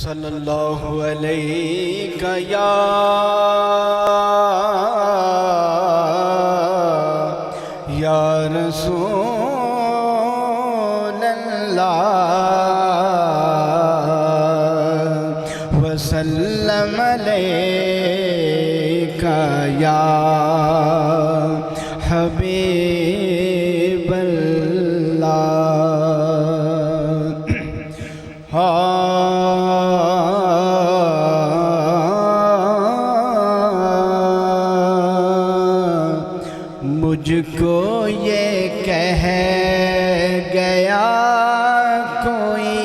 صلی اللہ علیہ یا رسول اللہ وسلم علیک یا حبیب اللہ۔ مجھ کو یہ کہہ گیا کوئی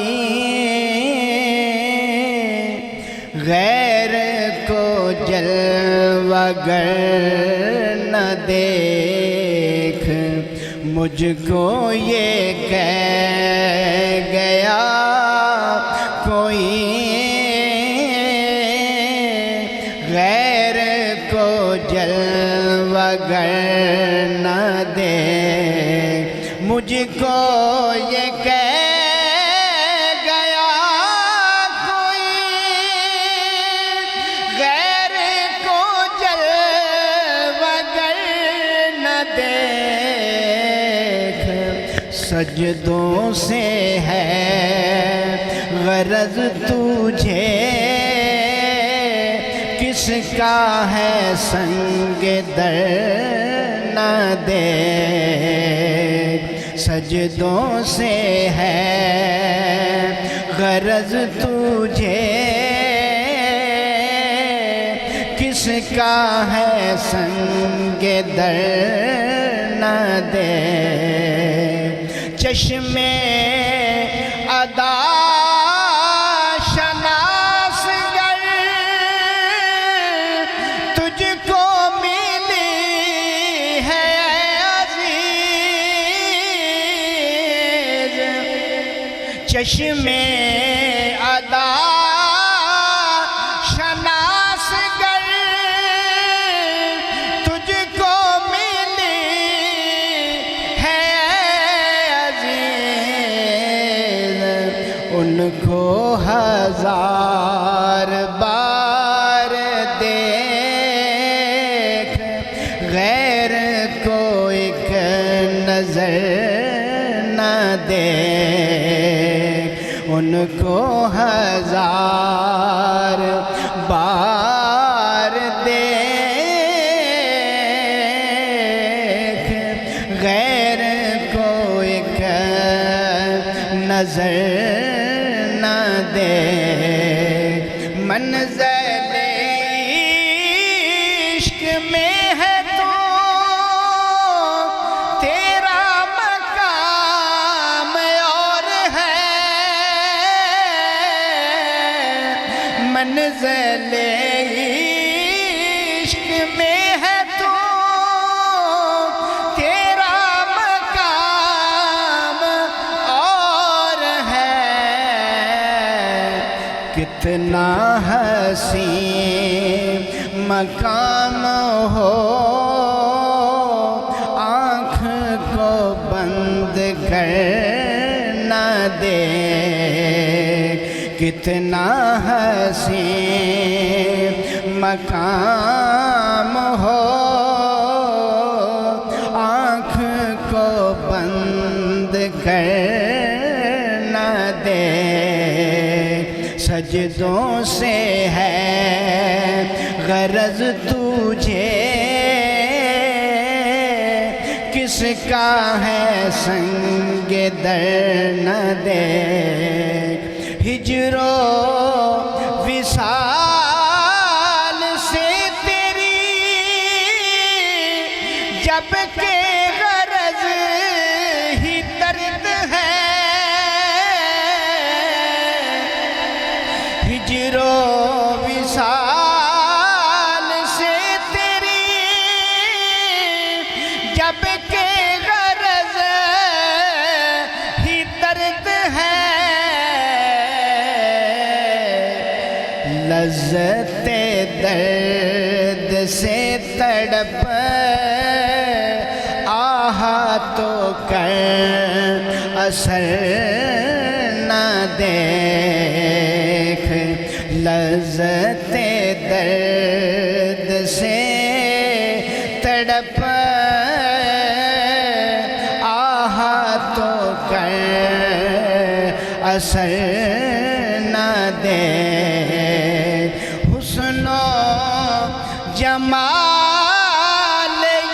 غیر کو جلوہ گر نہ دیکھ، مجھ کو یہ کہہ گیا کوئی غیر کو جلوہ گر نہ دے، مجھ کو یہ کہہ گیا کوئی غیر کو جلوہ گر نہ دیکھ، سجدوں سے ہے غرض تجھے، کس کا ہے سنگ در نہ دیکھ، سجدوں سے ہے غرض تجھے، کس کا ہے سنگ در نہ دیکھ، چشمے ادا چشمے ادا شناس گر تجھ کو ملی ہے عزیز، ان کو ہزار بار دیکھ، غیر کو ایک نظر نہ دے، ان کو ہزار بار دیکھ، غیر کو ایک نظر نہ دے، منزل عشق میں ہے تو تیرا مقام اور ہے، منزل عشق میں ہے تو تیرا مقام اور ہے، کتنا حسین مقام ہو آنکھ کو بند کر نہ دے، کتنا حسین مقام ہو آنکھ کو بند کر نہ دے، سجدوں سے ہے غرض تجھے، کس کا ہے سنگ در نہ دے، ہجر و وصال سے تیری جب کہ غرض ہی درد ہے، ہجر و وصال سے تیری جب کہ غرض ہی درد ہے، لذت درد سے تڑپ آہا تو کر اثر نہ دیکھ، لذت درد سے تڑپ آہاتوں کر اثر نہ دے حسن و جمال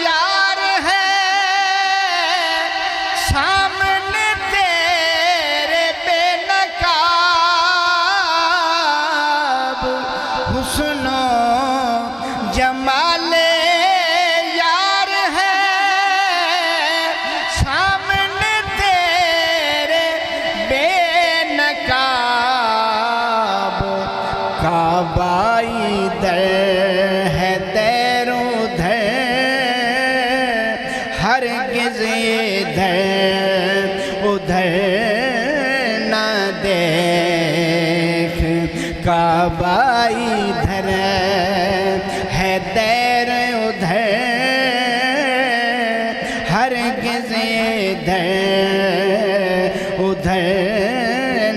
یار ہے سامنے تیرے بے نقاب حسن و جمال یار ہے سامنے تیرے بے نقاب کعبہ ادھر ہے دیر ادھر ہرگز ادھر ادھر نہ دیکھ کعبہ ادھر ہے دیر ادھر ہرگز ادھر ادھر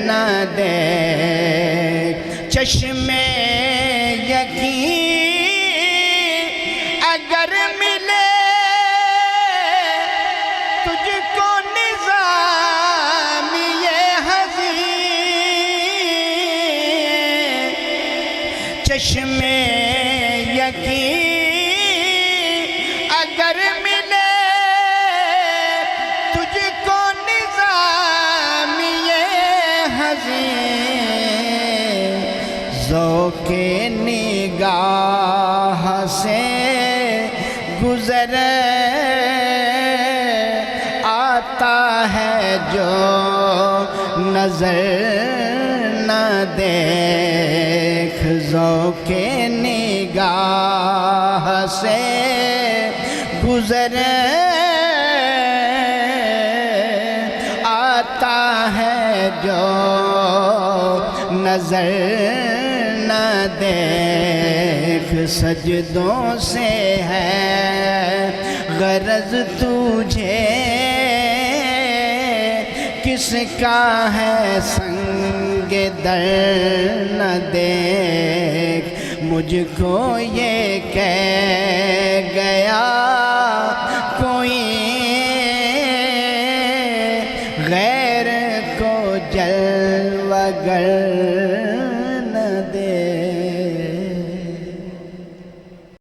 نہ دیکھ چشمے یقین اگر ملے تجھ کو نظام یہ حزین چشمے یقین اگر ملے تجھ کو نظام یہ حزین ذوق نگاہ سے گزر آتا ہے جو نظر نہ دیکھ ذوق نگاہ سے گزر آتا ہے جو نظر نہ دیکھ سجدوں سے ہے غرض تجھے کس کا ہے سنگ در نہ دیکھ مجھ کو یہ کہہ